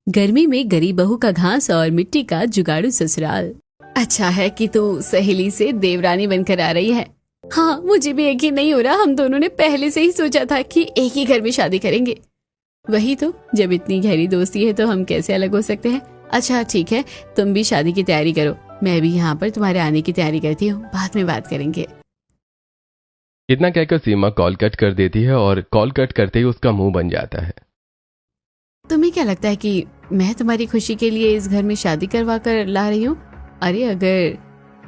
गर्मी में गरीब बहू का घास और मिट्टी का जुगाड़ू ससुराल। अच्छा है कि तू सहेली से देवरानी बनकर आ रही है। हाँ, मुझे भी यकीन नहीं हो रहा, हम दोनों ने पहले से ही सोचा था कि एक ही घर में शादी करेंगे। वही तो, जब इतनी गहरी दोस्ती है तो हम कैसे अलग हो सकते हैं। अच्छा ठीक है, तुम भी शादी की तैयारी करो, मैं भी यहाँ पर तुम्हारे आने की तैयारी करती हूँ, बाद में बात करेंगे। इतना कहकर सीमा कॉल कट कर देती है और कॉल कट करते ही उसका मुंह बन जाता है। तुम्हें क्या लगता है कि मैं तुम्हारी खुशी के लिए इस घर में शादी करवा कर ला रही हूँ? अरे अगर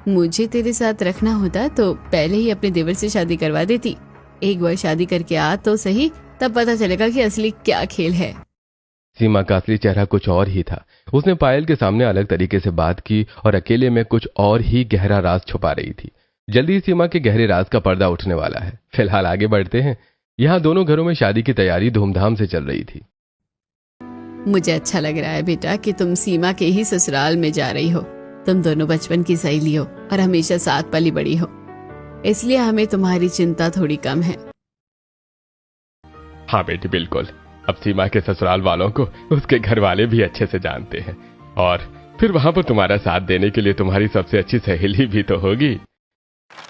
मुझे तेरे साथ रखना होता तो पहले ही अपने देवर से शादी करवा देती। एक बार शादी करके आ तो सही, तब पता चलेगा कि असली क्या खेल है। सीमा का असली चेहरा कुछ और ही था। उसने पायल के सामने अलग तरीके से बात की और अकेले में कुछ और ही गहरा राज छुपा रही थी। जल्दी ही सीमा के गहरे राज का पर्दा उठने वाला है। फिलहाल आगे बढ़ते हैं। यहाँ दोनों घरों में शादी की तैयारी धूमधाम से चल रही थी। मुझे अच्छा लग रहा है बेटा कि तुम सीमा के ही ससुराल में जा रही हो। तुम दोनों बचपन की सहेली हो और हमेशा साथ पली बड़ी हो, इसलिए हमें तुम्हारी चिंता थोड़ी कम है। हाँ बेटी, बिल्कुल। अब सीमा के ससुराल वालों को उसके घर वाले भी अच्छे से जानते हैं और फिर वहां पर तुम्हारा साथ देने के लिए तुम्हारी सबसे अच्छी सहेली भी तो होगी।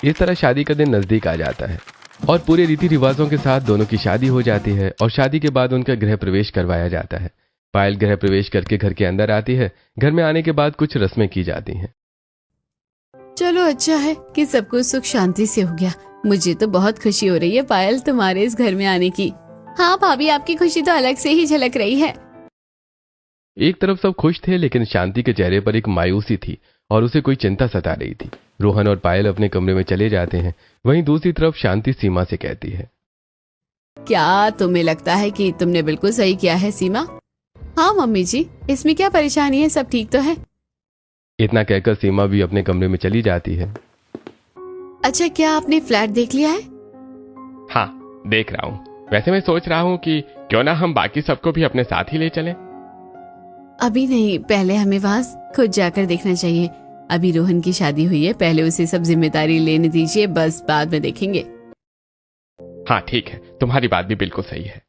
इस तरह शादी का दिन नजदीक आ जाता है और पूरे रीति रिवाजों के साथ दोनों की शादी हो जाती है और शादी के बाद उनका गृह प्रवेश करवाया जाता है। पायल गृह प्रवेश करके घर के अंदर आती है। घर में आने के बाद कुछ रस्में की जाती हैं। चलो अच्छा है कि सब कुछ सुख शांति से हो गया। मुझे तो बहुत खुशी हो रही है पायल तुम्हारे इस घर में आने की। हाँ भाभी, आपकी खुशी तो अलग से ही झलक रही है। एक तरफ सब खुश थे, लेकिन शांति के चेहरे पर एक मायूसी थी और उसे कोई चिंता सता रही थी। रोहन और पायल अपने कमरे में चले जाते हैं। वहीं दूसरी तरफ शांति सीमा से कहती है, क्या तुम्हें लगता है कि तुमने बिल्कुल सही किया है सीमा? हाँ मम्मी जी, इसमें क्या परेशानी है, सब ठीक तो है। इतना कहकर सीमा भी अपने कमरे में चली जाती है। अच्छा, क्या आपने फ्लैट देख लिया है? हाँ, देख रहा हूँ। वैसे मैं सोच रहा हूँ कि क्यों ना हम बाकी सबको भी अपने साथ ही ले चलें। अभी नहीं, पहले हमें वहाँ खुद जाकर देखना चाहिए। अभी रोहन की शादी हुई है, पहले उसे सब जिम्मेदारी लेने दीजिए, बस बाद में देखेंगे। हाँ ठीक है, तुम्हारी बात भी बिल्कुल सही है।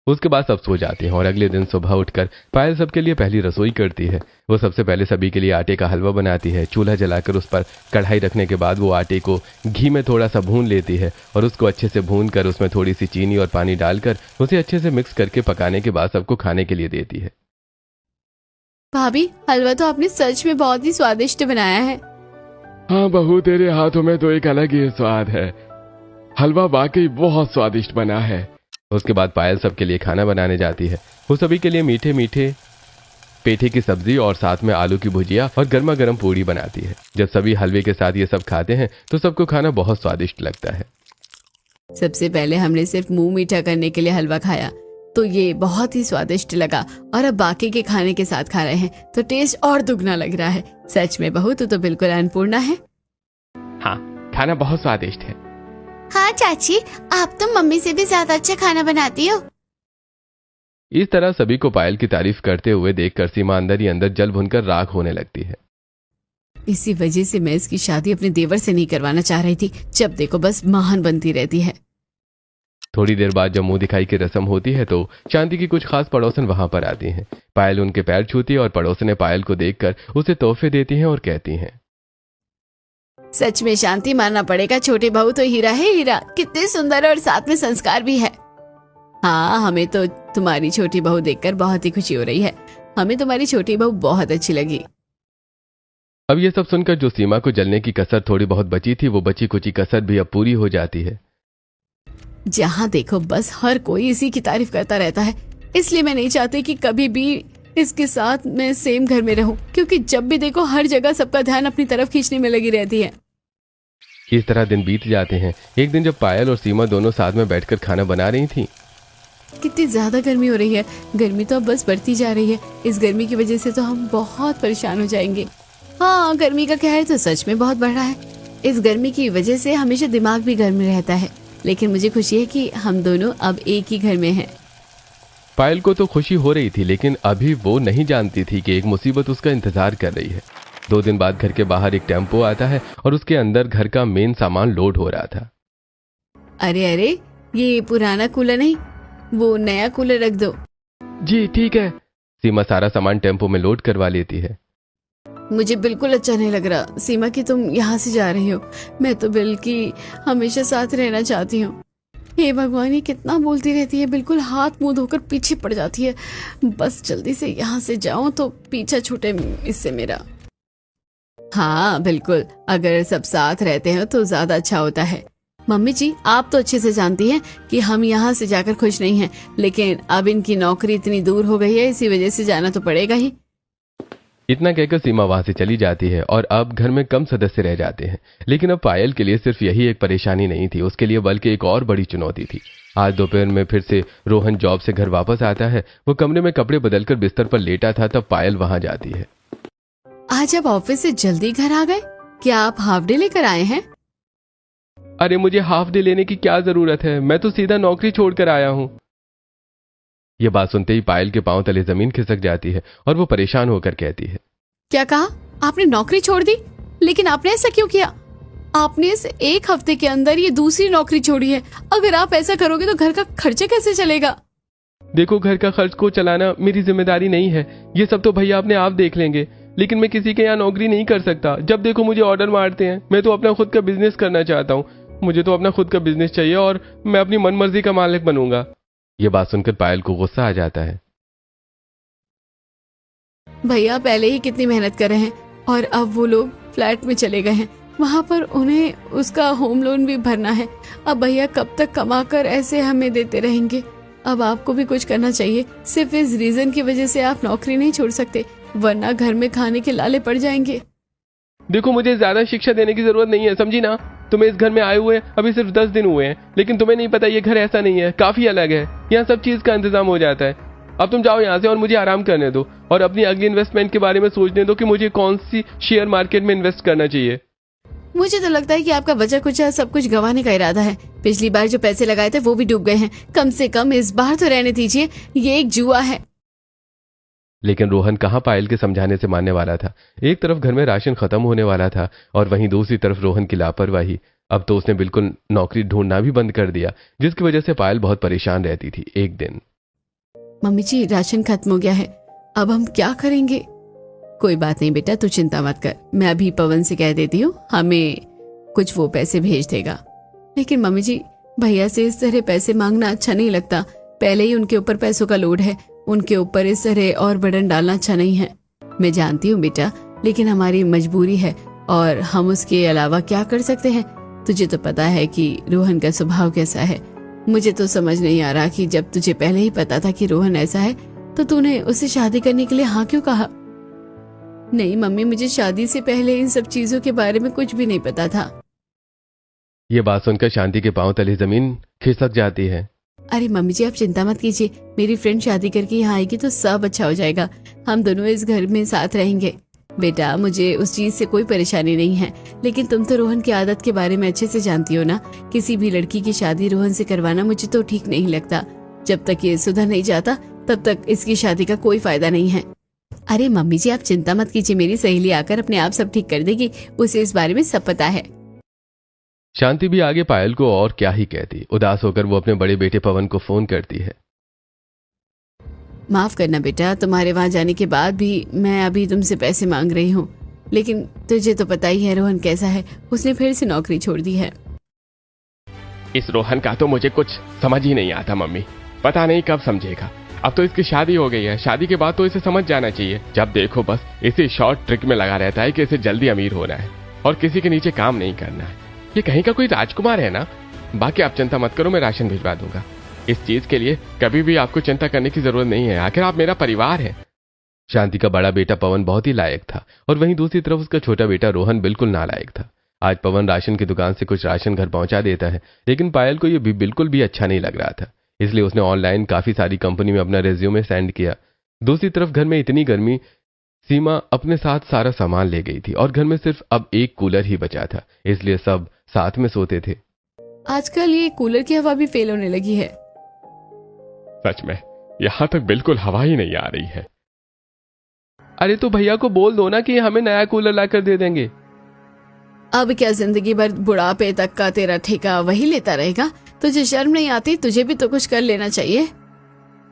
उसके बाद सब सो जाते हैं और अगले दिन सुबह उठकर पायल सबके लिए पहली रसोई करती है। वो सबसे पहले सभी के लिए आटे का हलवा बनाती है। चूल्हा जलाकर उस पर कढ़ाई रखने के बाद वो आटे को घी में थोड़ा सा भून लेती है और उसको अच्छे से भून कर उसमें थोड़ी सी चीनी और पानी डालकर उसे अच्छे से मिक्स करके पकाने के बाद सबको खाने के लिए देती है। भाभी, हलवा तो आपने सच में बहुत ही स्वादिष्ट बनाया है। हाँ बहू, तेरे हाथों में तो एक अलग ही स्वाद है। हलवा वाकई बहुत स्वादिष्ट बना है। उसके बाद पायल सबके लिए खाना बनाने जाती है। वो सभी के लिए मीठे मीठे पेठे की सब्जी और साथ में आलू की भुजिया और गर्मा गर्म पूड़ी बनाती है। जब सभी हलवे के साथ ये सब खाते हैं तो सबको खाना बहुत स्वादिष्ट लगता है। सबसे पहले हमने सिर्फ मुंह मीठा करने के लिए हलवा खाया तो ये बहुत ही स्वादिष्ट लगा, और अब बाकी के खाने के साथ खा रहे हैं तो टेस्ट और दुगना लग रहा है। सच में बहू, तू तो बिल्कुल अन्नपूर्णा है। हाँ, खाना बहुत स्वादिष्ट है। हाँ चाची, आप तो मम्मी से भी ज्यादा अच्छा खाना बनाती हो। इस तरह सभी को पायल की तारीफ करते हुए देखकर सीमा अंदर ही अंदर जल भुनकर राख होने लगती है। इसी वजह से मैं इसकी शादी अपने देवर से नहीं करवाना चाह रही थी। जब देखो बस महान बनती रहती है। थोड़ी देर बाद जब मुंह दिखाई की रस्म होती है तो शांति की कुछ खास पड़ोसन वहां पर आती हैं। पायल उनके पैर छूती है और पड़ोसने पायल को देखकर उसे तोहफे देती हैं और कहती हैं, सच में शांति मानना पड़ेगा, छोटी बहू तो हीरा है हीरा। कितने सुंदर और साथ में संस्कार भी है। हाँ, हमें तो तुम्हारी छोटी बहू देखकर बहुत ही खुशी हो रही है। हमें तुम्हारी छोटी बहू बहुत अच्छी लगी। अब ये सब सुनकर जो सीमा को जलने की कसर थोड़ी बहुत बची थी, वो बची कुची कसर भी अब पूरी हो जाती है। जहाँ देखो बस हर कोई इसी की तारीफ करता रहता है, इसलिए मैं नहीं चाहती कि कभी भी इसके साथ मैं सेम घर में रहूं, क्योंकि जब भी देखो हर जगह सबका ध्यान अपनी तरफ खींचने में लगी रहती है। इस तरह दिन बीत जाते हैं। एक दिन जब पायल और सीमा दोनों साथ में बैठकर खाना बना रही थी। कितनी ज्यादा गर्मी हो रही है। गर्मी तो अब बस बढ़ती जा रही है। इस गर्मी की वजह से तो हम बहुत परेशान हो जाएंगे। हाँ, गर्मी का कहर तो सच में बहुत बढ़ रहा है। इस गर्मी की वजह से हमेशा दिमाग भी गर्म रहता है, लेकिन मुझे खुशी है कि हम दोनों अब एक ही घर में हैं। पायल को तो खुशी हो रही थी, लेकिन अभी वो नहीं जानती थी कि एक मुसीबत उसका इंतजार कर रही है। 2 दिन बाद घर के बाहर एक टेम्पो आता है और उसके अंदर घर का मेन सामान लोड हो रहा था। अरे अरे, ये पुराना कूलर नहीं, वो नया कूलर रख दो। जी ठीक है। सीमा सारा सामान टेम्पो में लोड करवा लेती है। मुझे बिल्कुल अच्छा नहीं लग रहा सीमा कि तुम यहाँ से जा रही हो। मैं तो बिल की हमेशा साथ रहना चाहती हूँ। हे भगवान, ये कितना बोलती रहती है, बिल्कुल हाथ मुंह धोकर पीछे पड़ जाती है। बस जल्दी से यहाँ से जाऊं तो पीछा छूटे इससे मेरा। हाँ बिल्कुल, अगर सब साथ रहते हैं तो ज्यादा अच्छा होता है। मम्मी जी, आप तो अच्छे से जानती हैं कि हम यहाँ से जाकर खुश नहीं हैं, लेकिन अब इनकी नौकरी इतनी दूर हो गई है, इसी वजह से जाना तो पड़ेगा ही। इतना कहकर सीमा वहां से चली जाती है और अब घर में कम सदस्य रह जाते हैं। लेकिन अब पायल के लिए सिर्फ यही एक परेशानी नहीं थी, उसके लिए बल्कि एक और बड़ी चुनौती थी। आज दोपहर में फिर से रोहन जॉब से घर वापस आता है। वो कमरे में कपड़े बदलकर बिस्तर पर लेटा था, तब पायल वहां जाती है। आज आप ऑफिस से जल्दी घर आ गए? क्या आप हाफ डे लेकर आए हैं? अरे मुझे हाफ डे लेने की क्या जरूरत है, मैं तो सीधा नौकरी छोड़कर आया हूँ। यह बात सुनते ही पायल के पांव तले जमीन खिसक जाती है और वो परेशान होकर कहती है, क्या कहा? आपने नौकरी छोड़ दी? लेकिन आपने ऐसा क्यों किया? आपने इस एक हफ्ते के अंदर ये दूसरी नौकरी छोड़ी है। अगर आप ऐसा करोगे तो घर का खर्चा कैसे चलेगा? देखो, घर का खर्च को चलाना मेरी जिम्मेदारी नहीं है, ये सब तो भैया अपने आप देख लेंगे। लेकिन मैं किसी के यहाँ नौकरी नहीं कर सकता। जब देखो मुझे ऑर्डर मारते हैं। मैं तो अपना खुद का बिजनेस करना चाहता हूँ। मुझे तो अपना खुद का बिजनेस चाहिए और मैं अपनी मनमर्जी का मालिक बनूंगा। ये बात सुनकर पायल को गुस्सा आ जाता है। भैया पहले ही कितनी मेहनत कर रहे हैं और अब वो लोग फ्लैट में चले गए हैं, वहाँ पर उन्हें उसका होम लोन भी भरना है। अब भैया कब तक कमाकर ऐसे हमें देते रहेंगे? अब आपको भी कुछ करना चाहिए। सिर्फ इस रीजन की वजह से आप नौकरी नहीं छोड़ सकते, वरना घर में खाने के लाले पड़ जाएंगे। देखो, मुझे ज्यादा शिक्षा देने की जरूरत नहीं है, समझी ना। तुम्हें इस घर में आए हुए अभी सिर्फ 10 दिन हुए हैं, लेकिन तुम्हें नहीं पता ये घर ऐसा नहीं है, काफी अलग है। यहाँ सब चीज का इंतजाम हो जाता है। अब तुम जाओ यहाँ से और मुझे आराम करने दो और अपनी अगली इन्वेस्टमेंट के बारे में सोचने दो कि मुझे कौन सी शेयर मार्केट में इन्वेस्ट करना चाहिए। मुझे तो लगता है कि आपका बचा कुचा सब कुछ गंवाने का इरादा है। पिछली बार जो पैसे लगाए थे वो भी डूब गए हैं। कम से कम इस बार तो रहने दीजिए, ये एक जुआ है। लेकिन रोहन कहाँ पायल के समझाने से मानने वाला था। एक तरफ घर में राशन खत्म होने वाला था और वहीं दूसरी तरफ रोहन की लापरवाही। अब तो उसने बिल्कुल नौकरी ढूंढना भी बंद कर दिया, जिसकी वजह से पायल बहुत परेशान रहती थी। एक दिन, मम्मी जी, राशन खत्म हो गया है, अब हम क्या करेंगे? कोई बात नहीं बेटा, तू चिंता मत कर। मैं अभी पवन से कह देती हूँ, हमें कुछ वो पैसे भेज देगा। लेकिन मम्मी जी, भैया से इस तरह पैसे मांगना अच्छा नहीं लगता। पहले ही उनके ऊपर पैसों का लोड है, उनके ऊपर इस तरह और बर्डन डालना अच्छा नहीं है। मैं जानती हूँ बेटा, लेकिन हमारी मजबूरी है और हम उसके अलावा क्या कर सकते हैं? तुझे तो पता है कि रोहन का स्वभाव कैसा है। मुझे तो समझ नहीं आ रहा कि जब तुझे पहले ही पता था कि रोहन ऐसा है तो तूने उससे शादी करने के लिए हाँ क्यों कहा? नहीं मम्मी, मुझे शादी से पहले इन सब चीजों के बारे में कुछ भी नहीं पता था। ये बात सुनकर शांति के पांव तले जमीन खिसक जाती है। अरे मम्मी जी, आप चिंता मत कीजिए। मेरी फ्रेंड शादी करके यहाँ आएगी तो सब अच्छा हो जाएगा। हम दोनों इस घर में साथ रहेंगे। बेटा, मुझे उस चीज से कोई परेशानी नहीं है, लेकिन तुम तो रोहन की आदत के बारे में अच्छे से जानती हो ना। किसी भी लड़की की शादी रोहन से करवाना मुझे तो ठीक नहीं लगता। जब तक ये सुधर नहीं जाता तब तक इसकी शादी का कोई फायदा नहीं है। अरे मम्मी जी, आप चिंता मत कीजिए, मेरी सहेली आकर अपने आप सब ठीक कर देगी। उसे इस बारे में सब पता है। शांति भी आगे पायल को और क्या ही कहती। उदास होकर वो अपने बड़े बेटे पवन को फोन करती है। माफ करना बेटा, तुम्हारे वहां जाने के बाद भी मैं अभी तुमसे पैसे मांग रही हूँ, लेकिन तुझे तो पता ही है रोहन कैसा है। उसने फिर से नौकरी छोड़ दी है। इस रोहन का तो मुझे कुछ समझ ही नहीं आता मम्मी। पता नहीं कब समझेगा। अब तो इसकी शादी हो गई है, शादी के बाद तो इसे समझ जाना चाहिए। जब देखो बस इसी शॉर्ट ट्रिक में लगा रहता है कि इसे जल्दी अमीर होना है और किसी के नीचे काम नहीं करना है। ये कहीं का कोई राजकुमार है ना। बाकी आप चिंता मत करो, मैं राशन भिजवा दूंगा। इस चीज के लिए कभी भी आपको चिंता करने की जरूरत नहीं है, आखिर आप मेरा परिवार है। शांति का बड़ा बेटा पवन बहुत ही लायक था और वहीं दूसरी तरफ उसका छोटा बेटा रोहन बिल्कुल नालायक था। आज पवन राशन की दुकान से कुछ राशन घर पहुंचा देता है, लेकिन पायल को यह भी बिल्कुल भी अच्छा नहीं लग रहा था। इसलिए उसने ऑनलाइन काफी सारी कंपनी में अपना रेज्यूमे सेंड किया। दूसरी तरफ घर में इतनी गर्मी, सीमा अपने साथ सारा सामान ले गई थी और घर में सिर्फ अब एक कूलर ही बचा था, इसलिए सब साथ में सोते थे। आजकल ये कूलर की हवा भी फेल होने लगी है। सच में यहाँ तक बिल्कुल हवा ही नहीं आ रही है। अरे तो भैया को बोल दो ना कि हमें नया कूलर लाकर दे देंगे। अब क्या जिंदगी भर बुढ़ापे तक का तेरा ठेका वही लेता रहेगा? तुझे शर्म नहीं आती? तुझे भी तो कुछ कर लेना चाहिए।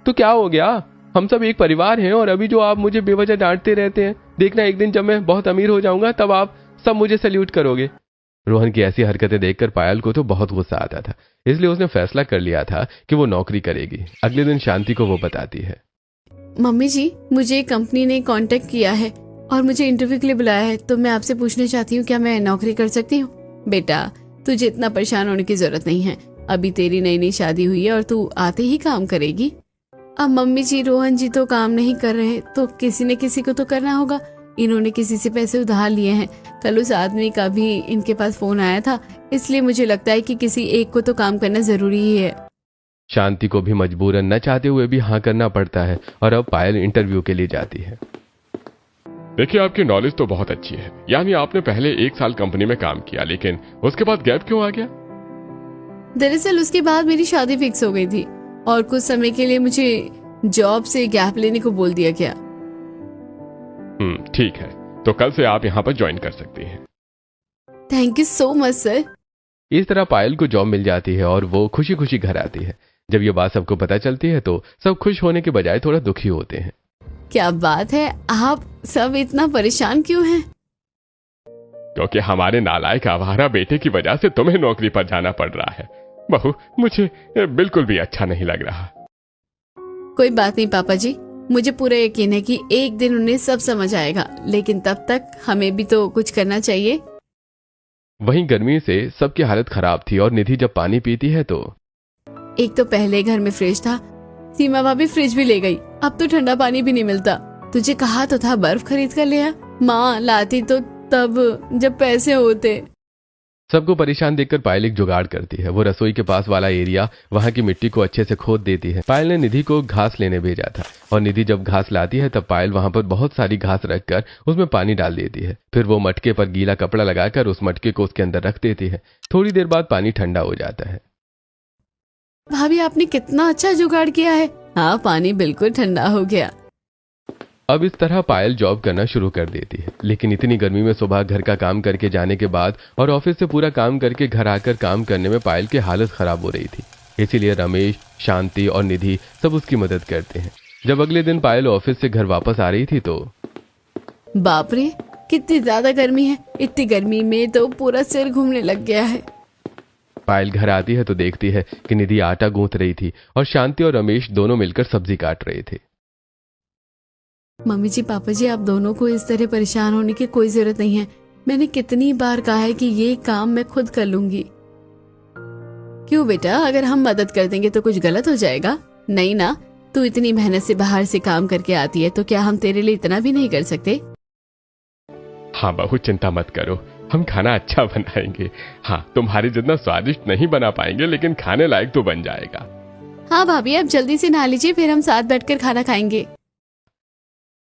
तो क्या हो गया? हम सब एक परिवार हैं, और अभी जो आप मुझे बेवजह डांटते रहते हैं, देखना एक दिन जब मैं बहुत अमीर हो जाऊंगा तब आप सब मुझे सैल्यूट करोगे। रोहन की ऐसी हरकतें देखकर पायल को तो बहुत गुस्सा आता था, इसलिए उसने फैसला कर लिया था कि वो नौकरी करेगी। अगले दिन शांति को वो बताती है, मम्मी जी, मुझे कंपनी ने कांटेक्ट किया है और मुझे इंटरव्यू के लिए बुलाया है, तो मैं आपसे पूछना चाहती हूँ क्या मैं नौकरी कर सकती हूँ? बेटा, तुझे इतना परेशान होने की जरूरत नहीं है, अभी तेरी नई नई शादी हुई है और तू आते ही काम करेगी। अब मम्मी जी, रोहन जी तो काम नहीं कर रहे, तो किसी न किसी को तो करना होगा। इन्होंने किसी से पैसे उधार लिए हैं, कल उस आदमी का भी इनके पास फोन आया था, इसलिए मुझे लगता है कि किसी एक को तो काम करना जरूरी ही है। शांति को भी मजबूरन न चाहते हुए भी हाँ करना पड़ता है, और अब पायल इंटरव्यू के लिए जाती है। देखिए, आपकी नॉलेज तो बहुत अच्छी है, यानी आपने पहले 1 साल कंपनी में काम किया, लेकिन उसके बाद गैप क्यों आ गया? दरअसल उसके बाद मेरी शादी फिक्स हो गई थी और कुछ समय के लिए मुझे जॉब से गैप लेने को बोल दिया गया। ठीक है, तो कल से आप यहाँ पर ज्वाइन कर सकती हैं। Thank you so much sir. इस तरह पायल को जॉब मिल जाती है और वो खुशी खुशी घर आती है। जब ये बात सबको पता चलती है तो सब खुश होने के बजाय थोड़ा दुखी होते हैं। क्या बात है, आप सब इतना परेशान क्यों हैं? क्योंकि हमारे नालायक आवारा बेटे की वजह से तुम्हें नौकरी पर जाना पड़ रहा है। बहू, मुझे बिल्कुल भी अच्छा नहीं लग रहा। कोई बात नहीं पापा जी, मुझे पूरा यकीन है कि एक दिन उन्हें सब समझ आएगा, लेकिन तब तक हमें भी तो कुछ करना चाहिए। वहीं गर्मी से सबकी हालत खराब थी और निधि जब पानी पीती है तो एक तो पहले घर में फ्रिज था, सीमा भाभी फ्रिज भी ले गई, अब तो ठंडा पानी भी नहीं मिलता। तुझे कहा तो था बर्फ खरीद कर ले आ, माँ लाती तो तब जब पैसे होते। सबको परेशान देखकर पायल एक जुगाड़ करती है। वो रसोई के पास वाला एरिया, वहां की मिट्टी को अच्छे से खोद देती है। पायल ने निधि को घास लेने भेजा था, और निधि जब घास लाती है तब पायल वहां पर बहुत सारी घास रखकर उसमें पानी डाल देती है। फिर वो मटके पर गीला कपड़ा लगाकर उस मटके को उसके अंदर रख देती है। थोड़ी देर बाद पानी ठंडा हो जाता है। भाभी, आपने कितना अच्छा जुगाड़ किया है। हाँ, पानी बिल्कुल ठंडा हो गया। अब इस तरह पायल जॉब करना शुरू कर देती है, लेकिन इतनी गर्मी में सुबह घर का काम करके जाने के बाद और ऑफिस से पूरा काम करके घर आकर काम करने में पायल की हालत खराब हो रही थी। इसीलिए रमेश, शांति और निधि सब उसकी मदद करते हैं। जब अगले दिन पायल ऑफिस से घर वापस आ रही थी तो बाप रे, कितनी ज्यादा गर्मी है। इतनी गर्मी में तो पूरा सिर घूमने लग गया है। पायल घर आती है तो देखती है कि निधि आटा गूंथ रही थी और शांति और रमेश दोनों मिलकर सब्जी काट रहे थे। मम्मी जी, पापा जी, आप दोनों को इस तरह परेशान होने की कोई जरूरत नहीं है। मैंने कितनी बार कहा है कि ये काम मैं खुद कर लूंगी। क्यों बेटा, अगर हम मदद कर देंगे तो कुछ गलत हो जाएगा? नहीं ना, तू इतनी मेहनत से बाहर से काम करके आती है, तो क्या हम तेरे लिए इतना भी नहीं कर सकते? हाँ बहू, चिंता मत करो, हम खाना अच्छा बनाएंगे। हाँ, तुम्हारे जितना स्वादिष्ट नहीं बना पाएंगे, लेकिन खाने लायक तो बन जाएगा। हाँ भाभी, आप जल्दी से नहा लीजिए, फिर हम साथ बैठकर खाना खाएंगे।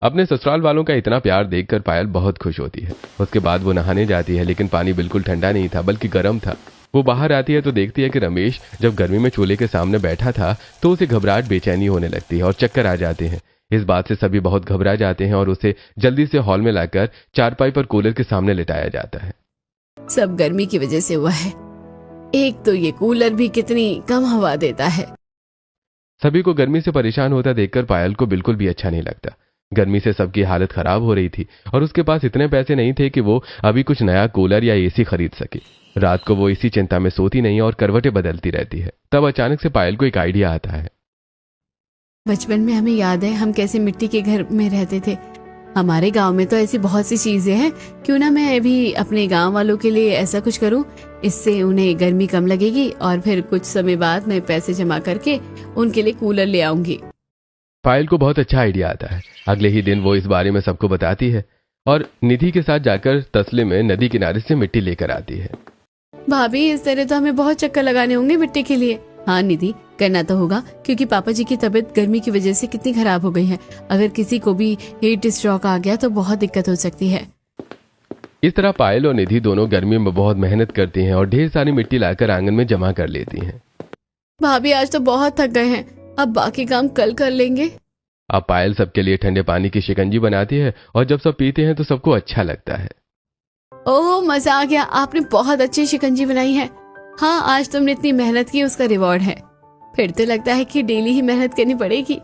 अपने ससुराल वालों का इतना प्यार देखकर पायल बहुत खुश होती है। उसके बाद वो नहाने जाती है, लेकिन पानी बिल्कुल ठंडा नहीं था बल्कि गर्म था। वो बाहर आती है तो देखती है कि रमेश जब गर्मी में चूल्हे के सामने बैठा था तो उसे घबराहट, बेचैनी होने लगती है और चक्कर आ जाते हैं। इस बात से सभी बहुत घबरा जाते हैं और उसे जल्दी से हॉल में लाकर चारपाई पर कूलर के सामने लिटाया जाता है। सब गर्मी की वजह से हुआ है। एक तो ये कूलर भी कितनी कम हवा देता है। सभी को गर्मी से परेशान होता देखकर पायल को बिल्कुल भी अच्छा नहीं लगता। गर्मी से सबकी हालत खराब हो रही थी और उसके पास इतने पैसे नहीं थे कि वो अभी कुछ नया कूलर या एसी खरीद सके। रात को वो इसी चिंता में सोती नहीं और करवटें बदलती रहती है। तब अचानक से पायल को एक आइडिया आता है। बचपन में हमें याद है हम कैसे मिट्टी के घर में रहते थे। हमारे गांव में तो ऐसी बहुत सी चीजें हैं, क्यों ना मैं भी अपने गांव वालों के लिए ऐसा कुछ करूं। इससे उन्हें गर्मी कम लगेगी और फिर कुछ समय बाद मैं पैसे जमा करके उनके लिए कूलर ले आऊंगी। पायल को बहुत अच्छा आइडिया आता है। अगले ही दिन वो इस बारे में सबको बताती है और निधि के साथ जाकर तसले में नदी किनारे से मिट्टी लेकर आती है। भाभी, इस तरह तो हमें बहुत चक्कर लगाने होंगे मिट्टी के लिए। हाँ निधि, करना तो होगा, क्योंकि पापा जी की तबीयत गर्मी की वजह से कितनी खराब हो गई है। अगर किसी को भी हीट स्ट्रोक आ गया तो बहुत दिक्कत हो सकती है। इस तरह पायल और निधि दोनों गर्मी में बहुत मेहनत करती हैं और ढेर सारी मिट्टी लाकर आंगन में जमा कर लेती हैं। भाभी, आज तो बहुत थक गए हैं, अब बाकी काम कल कर लेंगे। अब पायल सबके लिए ठंडे पानी की शिकंजी बनाती है और जब सब पीते हैं तो सबको अच्छा लगता है। ओह, मजा आ गया, आपने बहुत अच्छी शिकंजी बनाई है। हाँ, आज तुमने इतनी मेहनत की, उसका रिवॉर्ड है। फिर तो लगता है कि डेली ही मेहनत करनी पड़ेगी।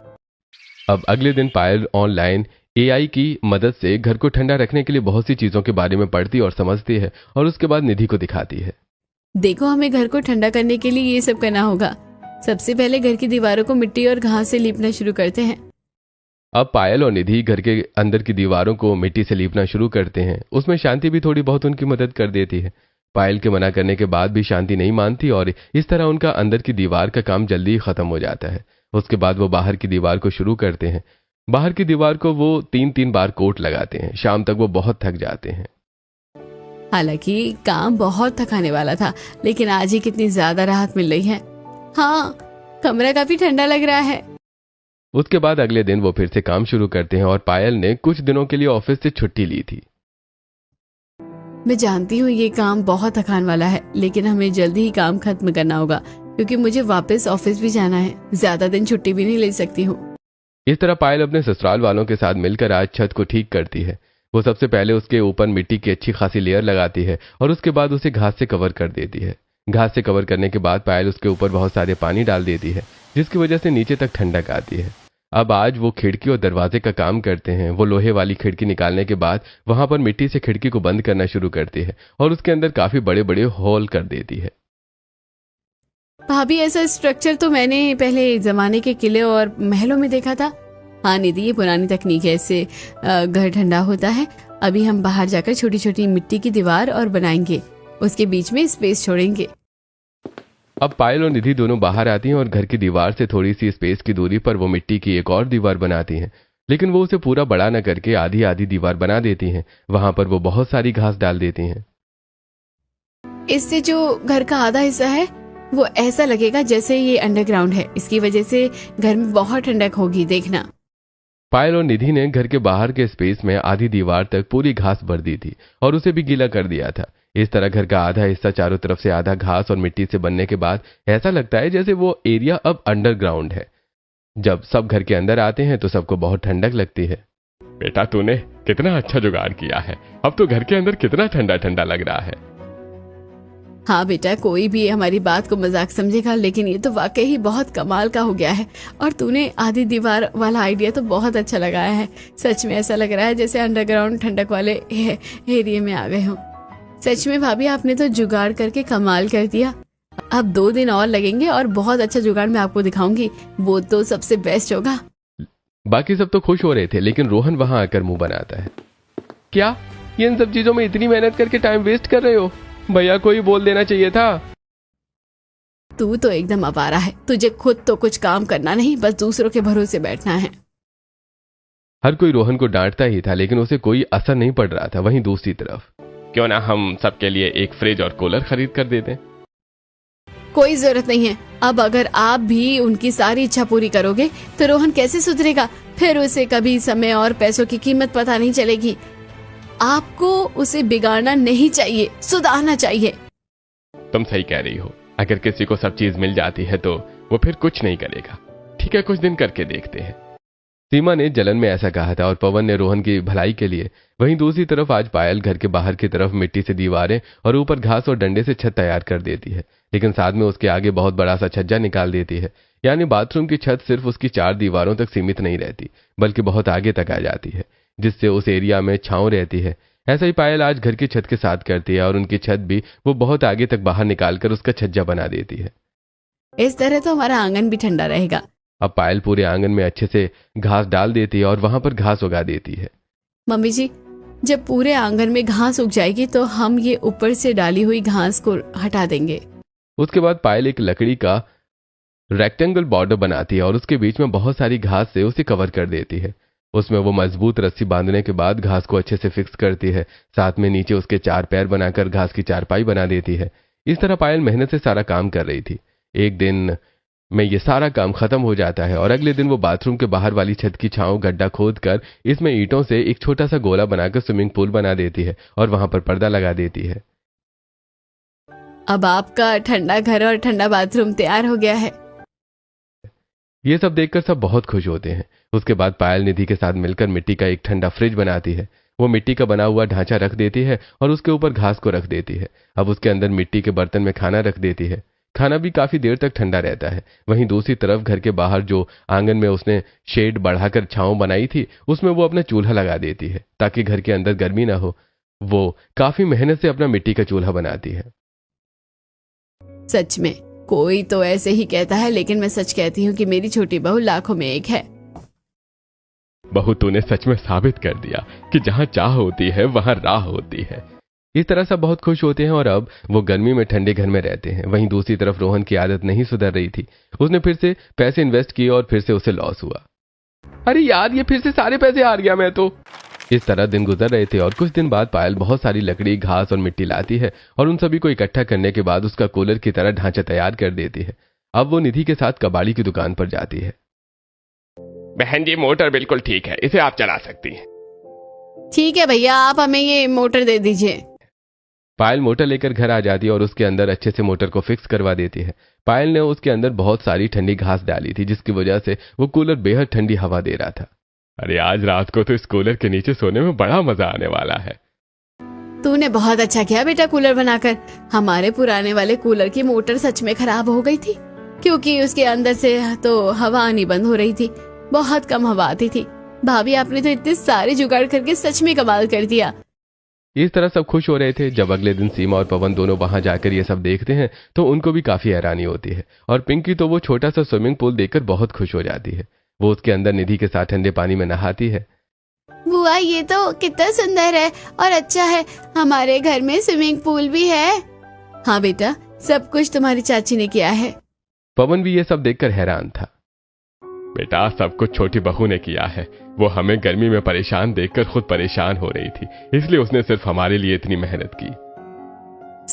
अब अगले दिन पायल ऑनलाइन एआई की मदद से घर को ठंडा रखने के लिए बहुत सी चीजों के बारे में पढ़ती और समझती है और उसके बाद निधि को दिखाती है। देखो, हमें घर को ठंडा करने के लिए ये सब करना होगा। सबसे पहले घर की दीवारों को मिट्टी और घास से लीपना शुरू करते हैं। अब पायल और निधि घर के अंदर की दीवारों को मिट्टी से लीपना शुरू करते हैं। उसमें शांति भी थोड़ी बहुत उनकी मदद कर देती है। पायल के मना करने के बाद भी शांति नहीं मानती और इस तरह उनका अंदर की दीवार का काम जल्दी ही खत्म हो जाता है। उसके बाद वो बाहर की दीवार को शुरू करते हैं। बाहर की दीवार को वो 3-3 बार कोट लगाते हैं। शाम तक वो बहुत थक जाते हैं। हालांकि काम बहुत थकाने वाला था, लेकिन आज ही कितनी ज्यादा राहत मिल रही है। हाँ, कमरा काफी ठंडा लग रहा है। उसके बाद अगले दिन वो फिर से काम शुरू करते हैं और पायल ने कुछ दिनों के लिए ऑफिस से छुट्टी ली थी। मैं जानती हूँ ये काम बहुत थकान वाला है, लेकिन हमें जल्दी ही काम खत्म करना होगा क्योंकि मुझे वापस ऑफिस भी जाना है। ज्यादा दिन छुट्टी भी नहीं ले सकती हूँ। इस तरह पायल अपने ससुराल वालों के साथ मिलकर आज छत को ठीक करती है। वो सबसे पहले उसके ऊपर मिट्टी की अच्छी खासी लेयर लगाती है और उसके बाद उसे घास से कवर कर देती है। घास से कवर करने के बाद पायल उसके ऊपर बहुत सारे पानी डाल देती है, जिसकी वजह से नीचे तक ठंडक आती है। अब आज वो खिड़की और दरवाजे का काम करते हैं। वो लोहे वाली खिड़की निकालने के बाद वहां पर मिट्टी से खिड़की को बंद करना शुरू करती है और उसके अंदर काफी बड़े बड़े होल कर देती है। भाभी, ऐसा स्ट्रक्चर तो मैंने पहले जमाने के किले और महलों में देखा था। हाँ निधि, ये पुरानी तकनीक है, इससे घर ठंडा होता है। अभी हम बाहर जाकर छोटी छोटी मिट्टी की दीवार और बनाएंगे, उसके बीच में स्पेस छोड़ेंगे। अब पायल और निधि दोनों बाहर आती हैं और घर की दीवार से थोड़ी सी स्पेस की दूरी पर वो मिट्टी की एक और दीवार बनाती हैं, लेकिन वो उसे पूरा बड़ा न करके आधी आधी दीवार बना देती हैं। वहां पर वो बहुत सारी घास डाल देती हैं। इससे जो घर का आधा हिस्सा है वो ऐसा लगेगा जैसे ये अंडरग्राउंड है। इसकी वजह से घर में बहुत ठंडक होगी, देखना। पायल और निधि ने घर के बाहर के स्पेस में आधी दीवार तक पूरी घास भर दी थी और उसे भी गीला कर दिया था। इस तरह घर का आधा हिस्सा चारों तरफ से आधा घास और मिट्टी से बनने के बाद ऐसा लगता है जैसे वो एरिया अब अंडरग्राउंड है। जब सब घर के अंदर आते हैं तो सबको बहुत ठंडक लगती है। बेटा, तूने कितना अच्छा जुगाड़ किया है। अब तो घर के अंदर कितना ठंडा ठंडा लग रहा है। हाँ बेटा, कोई भी हमारी बात को मजाक समझेगा, लेकिन ये तो वाकई ही बहुत कमाल का हो गया है। और तूने आधी दीवार वाला आइडिया तो बहुत अच्छा लगाया है। सच में ऐसा लग रहा है जैसे अंडरग्राउंड ठंडक वाले एरिया में आ गए हों। सच में भाभी, आपने तो जुगाड़ करके कमाल कर दिया। अब 2 दिन और लगेंगे और बहुत अच्छा जुगाड़ मैं आपको दिखाऊंगी। वो तो सबसे बेस्ट होगा। बाकी सब तो खुश हो रहे थे, लेकिन रोहन वहां आकर मुंह बनाता है। क्या ये इन सब चीजों में इतनी मेहनत करके टाइम वेस्ट कर रहे हो? भैया को ही बोल देना चाहिए था। तू तो एकदम आवारा है। तुझे खुद तो कुछ काम करना नहीं, बस दूसरों के भरोसे बैठना है। हर कोई रोहन को डांटता ही था, लेकिन उसे कोई असर नहीं पड़ रहा था। वहीं दूसरी तरफ, क्यों ना हम सबके लिए एक फ्रिज और कूलर खरीद कर दे दें? कोई जरूरत नहीं है। अब अगर आप भी उनकी सारी इच्छा पूरी करोगे तो रोहन कैसे सुधरेगा? फिर उसे कभी समय और पैसों की कीमत पता नहीं चलेगी। आपको उसे बिगाड़ना नहीं चाहिए, सुधारना चाहिए। तुम सही कह रही हो। अगर किसी को सब चीज मिल जाती है तो वो फिर कुछ नहीं करेगा। ठीक है, कुछ दिन करके देखते हैं। सीमा ने जलन में ऐसा कहा था और पवन ने रोहन की भलाई के लिए। वहीं दूसरी तरफ आज पायल घर के बाहर की तरफ मिट्टी से दीवारें और ऊपर घास और डंडे से छत तैयार कर देती है, लेकिन साथ में उसके आगे बहुत बड़ा सा छज्जा निकाल देती है। यानी बाथरूम की छत सिर्फ उसकी 4 दीवारों तक सीमित नहीं रहती, बल्कि बहुत आगे तक आ जाती है, जिससे उस एरिया में छांव रहती है। ऐसा ही पायल आज घर की छत के साथ करती है और उनकी छत भी वो बहुत आगे तक बाहर निकालकर उसका छज्जा बना देती है। इस तरह तो हमारा आंगन भी ठंडा रहेगा। अब पायल पूरे आंगन में अच्छे से घास डाल देती है और वहां पर घास उगा देती है। मम्मी जी, जब पूरे आंगन में घास उग जाएगी तो हम ये ऊपर से डाली हुई घास को हटा देंगे। उसके बाद पायल एक लकड़ी का रेक्टेंगल बॉर्डर बनाती है और उसके बीच में बहुत सारी घास से उसे कवर कर देती है। उसमें वो मजबूत रस्सी बांधने के बाद घास को अच्छे से फिक्स करती है। साथ में नीचे उसके 4 पैर बनाकर घास की चारपाई बना देती है। इस तरह पायल मेहनत से सारा काम कर रही थी। एक दिन में ये सारा काम खत्म हो जाता है और अगले दिन वो बाथरूम के बाहर वाली छत की छांव गड्ढा खोद कर इसमें ईंटों से एक छोटा सा गोला बनाकर स्विमिंग पूल बना देती है और वहां पर पर्दा लगा देती है। अब आपका ठंडा घर और ठंडा बाथरूम तैयार हो गया है। ये सब देखकर सब बहुत खुश होते हैं। उसके बाद पायल निधि के साथ मिलकर मिट्टी का एक ठंडा फ्रिज बनाती है। वो मिट्टी का बना हुआ ढांचा रख देती है और उसके ऊपर घास को रख देती है। अब उसके अंदर मिट्टी के बर्तन में खाना रख देती है। खाना भी काफी देर तक ठंडा रहता है। वहीं दूसरी तरफ घर के बाहर जो आंगन में उसने शेड बढ़ाकर छांव बनाई थी, उसमें वो अपना चूल्हा लगा देती है ताकि घर के अंदर गर्मी ना हो। वो काफी मेहनत से अपना मिट्टी का चूल्हा बनाती है। सच में कोई तो ऐसे ही कहता है, लेकिन मैं सच कहती हूँ कि मेरी छोटी बहू लाखों में एक है। बहू, तूने सच में साबित कर दिया कि जहां चाह होती है वहां राह होती है। इस तरह सब बहुत खुश होते हैं और अब वो गर्मी में ठंडे घर में रहते हैं। वहीं दूसरी तरफ रोहन की आदत नहीं सुधर रही थी। उसने फिर से पैसे इन्वेस्ट किए और फिर से उसे लॉस हुआ। अरे यार, ये फिर से सारे पैसे हार गया मैं तो। इस तरह दिन गुजर रहे थे और कुछ दिन बाद पायल बहुत सारी लकड़ी, घास और मिट्टी लाती है और उन सभी को इकट्ठा करने के बाद उसका कूलर की तरह ढांचा तैयार कर देती है। अब वो निधि के साथ कबाड़ी की दुकान पर जाती है। बहन जी, मोटर बिल्कुल ठीक है, इसे आप चला सकती हैं। ठीक है भैया, आप हमें ये मोटर दे दीजिए। पायल मोटर लेकर घर आ जाती है और उसके अंदर अच्छे से मोटर को फिक्स करवा देती है। पायल ने उसके अंदर बहुत सारी ठंडी घास डाली थी, जिसकी वजह से वो कूलर बेहद ठंडी हवा दे रहा था। अरे आज रात को तो इस कूलर के नीचे सोने में बड़ा मजा आने वाला है। तूने बहुत अच्छा किया बेटा कूलर बनाकर। हमारे पुराने वाले कूलर की मोटर सच में खराब हो गई थी, क्योंकि उसके अंदर से तो हवा आनी बंद हो रही थी। बहुत कम हवा आती थी। भाभी, आपने तो इतने सारे जुगाड़ करके सच में कमाल कर दिया। इस तरह सब खुश हो रहे थे। जब अगले दिन सीमा और पवन दोनों वहां जाकर ये सब देखते हैं तो उनको भी काफी हैरानी होती है। और पिंकी तो वो छोटा सा स्विमिंग पूल देखकर बहुत खुश हो जाती है। वो उसके अंदर निधि के साथ ठंडे पानी में नहाती है। बुआ, ये तो कितना सुंदर है और अच्छा है। हमारे घर में स्विमिंग पूल भी है। हाँ बेटा, सब कुछ तुम्हारी चाची ने किया है। पवन भी ये सब देखकर हैरान था। बेटा, सब कुछ छोटी बहू ने किया है। वो हमें गर्मी में परेशान देखकर खुद परेशान हो रही थी, इसलिए उसने सिर्फ हमारे लिए इतनी मेहनत की।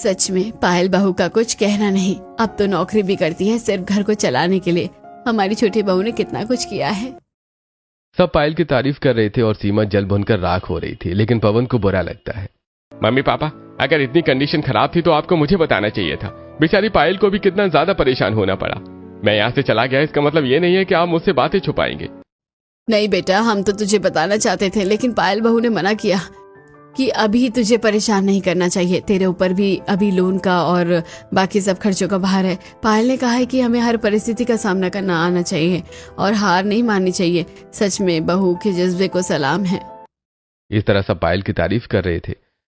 सच में पायल बहू का कुछ कहना नहीं। अब तो नौकरी भी करती है सिर्फ घर को चलाने के लिए। हमारी छोटी बहू ने कितना कुछ किया है। सब पायल की तारीफ कर रहे थे और सीमा जल भुनकर राख हो रही थी, लेकिन पवन को बुरा लगता है। मम्मी पापा, अगर इतनी कंडीशन खराब थी तो आपको मुझे बताना चाहिए था। बेचारी पायल को भी कितना ज्यादा परेशान होना पड़ा। मैं यहाँ से चला गया, इसका मतलब ये नहीं है कि आप मुझसे बातें छुपाएंगे। नहीं बेटा, हम तो तुझे बताना चाहते थे, लेकिन पायल बहू ने मना किया कि अभी तुझे परेशान नहीं करना चाहिए। तेरे ऊपर भी अभी लोन का और बाकी सब खर्चों का भार है। पायल ने कहा है कि हमें हर परिस्थिति का सामना करना आना चाहिए और हार नहीं माननी चाहिए। सच में बहू के जज्बे को सलाम है। इस तरह सब पायल की तारीफ कर रहे थे।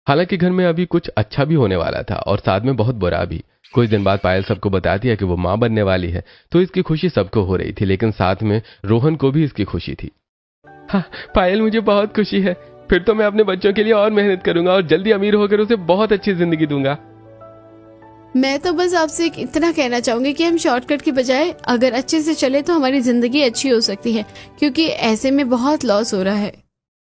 हालांकि घर में अभी कुछ अच्छा भी होने वाला था और साथ में बहुत बुरा भी। कुछ दिन बाद पायल सबको बताती है कि वो माँ बनने वाली है, तो इसकी खुशी सबको हो रही थी, लेकिन साथ में रोहन को भी इसकी खुशी थी। हाँ पायल, मुझे बहुत खुशी है। फिर तो मैं अपने बच्चों के लिए और मेहनत करूंगा और जल्दी अमीर होकर उसे बहुत अच्छी जिंदगी दूंगा। मैं तो बस आपसे इतना कहना चाहूंगी कि हम शॉर्टकट की बजाय अगर अच्छे से चले तो हमारी जिंदगी अच्छी हो सकती है, क्योंकि ऐसे में बहुत लॉस हो रहा है।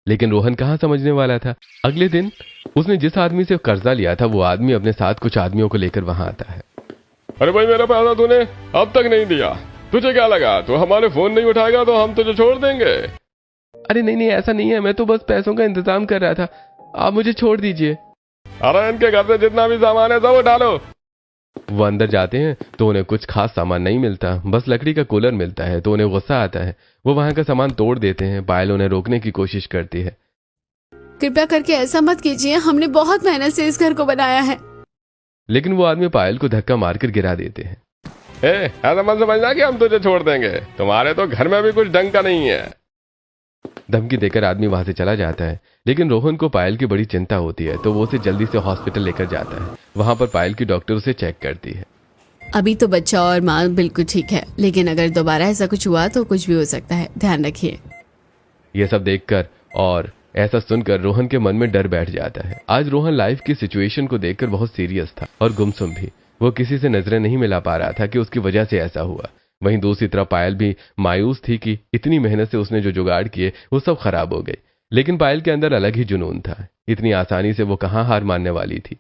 लेकिन रोहन कहाँ समझने वाला था। अगले दिन उसने जिस आदमी से कर्जा लिया था वो आदमी अपने साथ कुछ आदमियों को लेकर वहां आता है। अरे भाई, मेरा पैसा तूने अब तक नहीं दिया। तुझे क्या लगा तू हमारे फोन नहीं उठाएगा तो हम तुझे छोड़ देंगे? अरे नहीं नहीं, ऐसा नहीं है, मैं तो बस पैसों का इंतजाम कर रहा था, आप मुझे छोड़ दीजिए। अरे इनके घर से जितना भी सामान है सब उठा लो। वो अंदर जाते हैं तो उन्हें कुछ खास सामान नहीं मिलता, बस लकड़ी का कूलर मिलता है। तो उन्हें गुस्सा आता है। वो वहां का सामान तोड़ देते हैं। पायल उन्हें रोकने की कोशिश करती है। कृपया करके ऐसा मत कीजिए, हमने बहुत मेहनत से इस घर को बनाया है। लेकिन वो आदमी पायल को धक्का मारकर गिरा देते हैं। ऐसा मत समझना कि हम तुझे छोड़ देंगे, तुम्हारे तो घर में भी कुछ ढंग का नहीं है। धमकी देकर आदमी वहां से चला जाता है। लेकिन रोहन को पायल की बड़ी चिंता होती है, तो वो उसे जल्दी से हॉस्पिटल लेकर जाता है। वहां पर पायल की डॉक्टर उसे चेक करती है। अभी तो बच्चा और माँ बिल्कुल ठीक है, लेकिन अगर दोबारा ऐसा कुछ हुआ तो कुछ भी हो सकता है, ध्यान रखिए। ये सब देखकर और ऐसा सुनकर रोहन के मन में डर बैठ जाता है। आज रोहन लाइफ की सिचुएशन को देखकर बहुत सीरियस था और गुमसुम भी। वो किसी से नजरें नहीं मिला पा रहा था कि उसकी वजह से ऐसा हुआ। वहीं दूसरी तरफ पायल भी मायूस थी कि इतनी मेहनत से उसने जो जुगाड़ किए वो सब खराब हो गए। लेकिन पायल के अंदर अलग ही जुनून था। इतनी आसानी से वो कहाँ हार मानने वाली थी।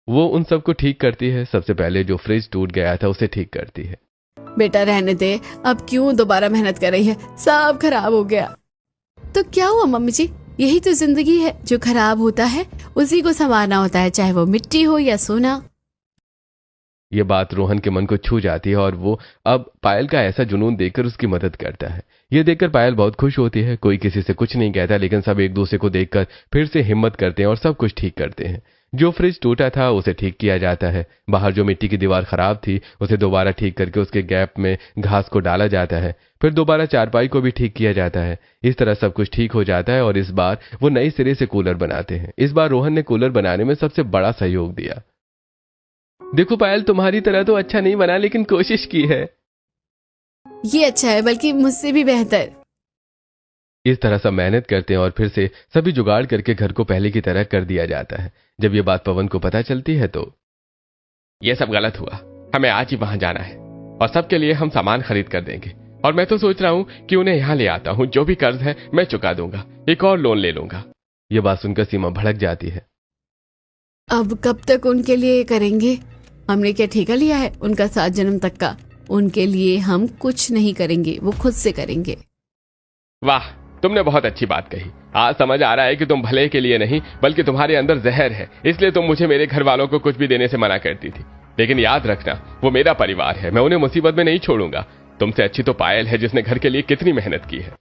वो उन सबको ठीक करती है। सबसे पहले जो फ्रिज टूट गया था उसे ठीक करती है। बेटा रहने दे, अब क्यों दोबारा मेहनत कर रही है, सब खराब हो गया। तो क्या हुआ मम्मी जी, यही तो जिंदगी है, जो खराब होता है उसी को संवारना होता है, चाहे वो मिट्टी हो या सोना। ये बात रोहन के मन को छू जाती है और वो अब पायल का ऐसा जुनून देखकर उसकी मदद करता है। ये देखकर पायल बहुत खुश होती है। कोई किसी से कुछ नहीं कहता, लेकिन सब एक दूसरे को देखकर फिर से हिम्मत करते हैं और सब कुछ ठीक करते हैं। जो फ्रिज टूटा था उसे ठीक किया जाता है, बाहर जो मिट्टी की दीवार खराब थी उसे दोबारा ठीक करके उसके गैप में घास को डाला जाता है, फिर दोबारा चारपाई को भी ठीक किया जाता है। इस तरह सब कुछ ठीक हो जाता है और इस बार वो नए सिरे से कूलर बनाते हैं। इस बार रोहन ने कूलर बनाने में सबसे बड़ा सहयोग दिया। देखो पायल, तुम्हारी तरह तो अच्छा नहीं बना लेकिन कोशिश की है। ये अच्छा है, बल्कि मुझसे भी बेहतर। इस तरह सब मेहनत करते हैं और फिर से सभी जुगाड़ करके घर को पहले की तरह कर दिया जाता है। जब ये बात पवन को पता चलती है तो ये सब गलत हुआ, हमें आज ही वहां जाना है और सबके लिए हम सामान खरीद कर देंगे। और मैं तो सोच रहा हूं कि उन्हें यहां ले आता हूं, जो भी कर्ज है मैं चुका दूंगा, एक और लोन ले लूंगा। ये बात सुनकर सीमा भड़क जाती है। अब कब तक उनके लिए करेंगे? हमने क्या ठेका लिया है उनका 7 जन्म तक का? उनके लिए हम कुछ नहीं करेंगे, वो खुद से करेंगे। वाह, तुमने बहुत अच्छी बात कही। आज समझ आ रहा है कि तुम भले के लिए नहीं बल्कि तुम्हारे अंदर जहर है, इसलिए तुम मुझे मेरे घर वालों को कुछ भी देने से मना करती थी। लेकिन याद रखना, वो मेरा परिवार है, मैं उन्हें मुसीबत में नहीं छोड़ूंगा। तुमसे अच्छी तो पायल है जिसने घर के लिए कितनी मेहनत की है।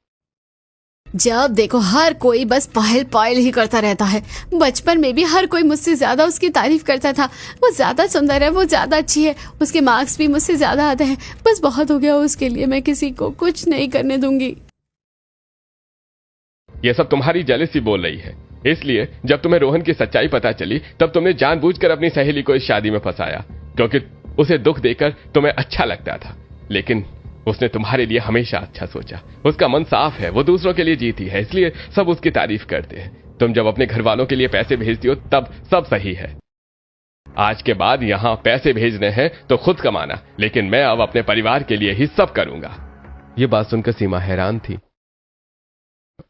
जब देखो हर कोई बस पायल पायल ही करता रहता है। बचपन में भी हर कोई मुझसे ज्यादा उसकी तारीफ करता था। वो ज्यादा सुंदर है, वो ज्यादा अच्छी है, उसके मार्क्स भी मुझसे ज्यादा आते हैं। बस बहुत हो गया उसके लिए, मैं किसी को कुछ नहीं करने दूंगी। ये सब तुम्हारी जेलसी बोल रही है। इसलिए जब तुम्हें रोहन की सच्चाई पता चली तब तुमने जानबूझकर अपनी सहेली को इस शादी में फंसाया, क्योंकि उसे दुख देकर तुम्हें अच्छा लगता था। लेकिन उसने तुम्हारे लिए हमेशा अच्छा सोचा। उसका मन साफ है, वो दूसरों के लिए जीती है, इसलिए सब उसकी तारीफ करते हैं। तुम जब अपने घर वालों के लिए पैसे भेजती हो तब सब सही है। आज के बाद यहां पैसे भेजने हैं तो खुद कमाना, लेकिन मैं अब अपने परिवार के लिए ही सब करूंगा। ये बात सुनकर सीमा हैरान थी।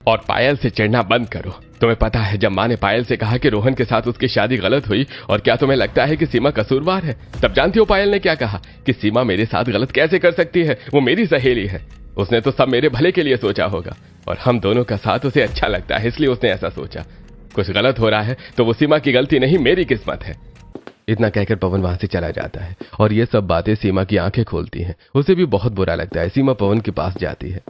और पायल से चिढ़ना बंद करो। तुम्हें पता है जब माँ ने पायल से कहा कि रोहन के साथ उसकी शादी गलत हुई, और क्या तुम्हें लगता है कि सीमा कसूरवार है? तब जानती हो पायल ने क्या कहा कि सीमा मेरे साथ गलत कैसे कर सकती है, वो मेरी सहेली है। उसने तो सब मेरे भले के लिए सोचा होगा और हम दोनों का साथ उसे अच्छा लगता है, इसलिए उसने ऐसा सोचा। कुछ गलत हो रहा है तो वो सीमा की गलती नहीं, मेरी किस्मत है। इतना कहकर पवन वहां से चला जाता है और ये सब बातें सीमा की आंखें खोलती हैं। उसे भी बहुत बुरा लगता है। सीमा पवन के पास जाती है।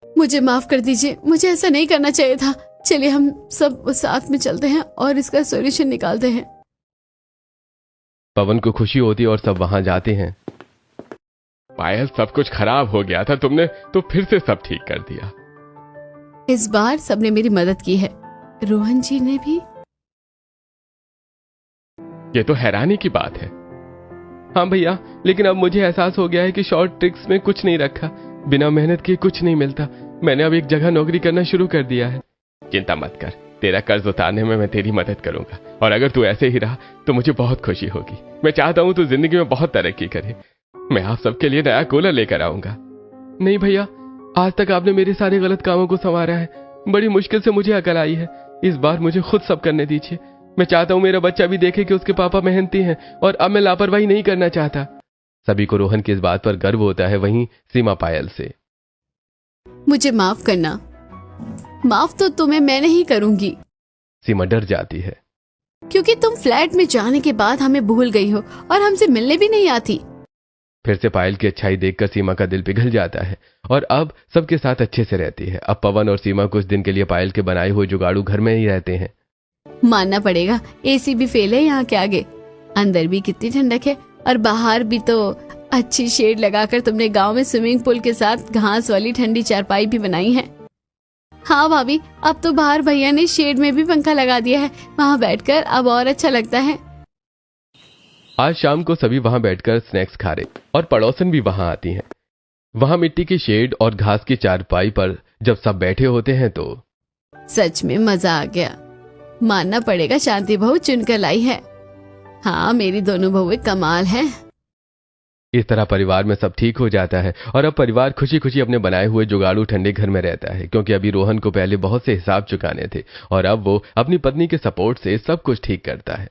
मुझे माफ कर दीजिए, मुझे ऐसा नहीं करना चाहिए था। चलिए हम सब साथ में चलते हैं और इसका सॉल्यूशन निकालते हैं। पवन को खुशी होती है और सब वहां जाते हैं। पायल, सब कुछ खराब हो गया था, तुमने तो फिर से सब ठीक कर दिया। इस बार सबने मेरी मदद की है, रोहन जी ने भी। ये तो हैरानी की बात है। हाँ भैया, लेकिन अब मुझे एहसास हो गया है कि शॉर्ट ट्रिक्स में कुछ नहीं रखा। बिना मेहनत के कुछ नहीं मिलता। मैंने अब एक जगह नौकरी करना शुरू कर दिया है। चिंता मत कर, तेरा कर्ज उतारने में मैं तेरी मदद करूंगा। और अगर तू ऐसे ही रहा तो मुझे बहुत खुशी होगी। मैं चाहता हूं तू जिंदगी में बहुत तरक्की करे। मैं आप सबके लिए नया कूलर लेकर आऊंगा। नहीं भैया, आज तक आपने मेरे सारे गलत कामों को संवारा है। बड़ी मुश्किल से मुझे अकल आई है। इस बार मुझे खुद सब करने दीजिए। मैं चाहता हूं मेरा बच्चा भी देखे कि उसके पापा मेहनती हैं और अब मैं लापरवाही नहीं करना चाहता। सभी को रोहन की इस बात पर गर्व होता है, वहीं सीमा पायल से। मुझे माफ करना। माफ तो तुम्हें मैं नहीं करूंगी। सीमा डर जाती है, क्योंकि तुम फ्लैट में जाने के बाद हमें भूल गई हो और हमसे मिलने भी नहीं आती। फिर से पायल की अच्छाई देखकर सीमा का दिल पिघल जाता है और अब सबके साथ अच्छे से रहती है। अब पवन और सीमा कुछ दिन के लिए पायल के बनाए हुए जुगाड़ू घर में ही रहते हैं। मानना पड़ेगा, एसी भी फेल है यहाँ के आगे। अंदर भी कितनी ठंडक है और बाहर भी तो अच्छी शेड लगाकर तुमने गांव में स्विमिंग पूल के साथ घास वाली ठंडी चारपाई भी बनाई है। हाँ भाभी, अब तो बाहर भैया ने शेड में भी पंखा लगा दिया है, वहाँ बैठकर अब और अच्छा लगता है। आज शाम को सभी वहां बैठकर स्नैक्स खा रहे और पड़ोसन भी वहां आती हैं। वहां मिट्टी की शेड और घास की चारपाई पर जब सब बैठे होते हैं तो सच में मजा आ गया। मानना पड़ेगा, शांति बहू चुनकर लाई है। हाँ, मेरी दोनों बहुएं कमाल हैं। इस तरह परिवार में सब ठीक हो जाता है और अब परिवार खुशी खुशी अपने बनाए हुए जुगाड़ू ठंडे घर में रहता है, क्योंकि अभी रोहन को पहले बहुत से हिसाब चुकाने थे और अब वो अपनी पत्नी के सपोर्ट से सब कुछ ठीक करता है।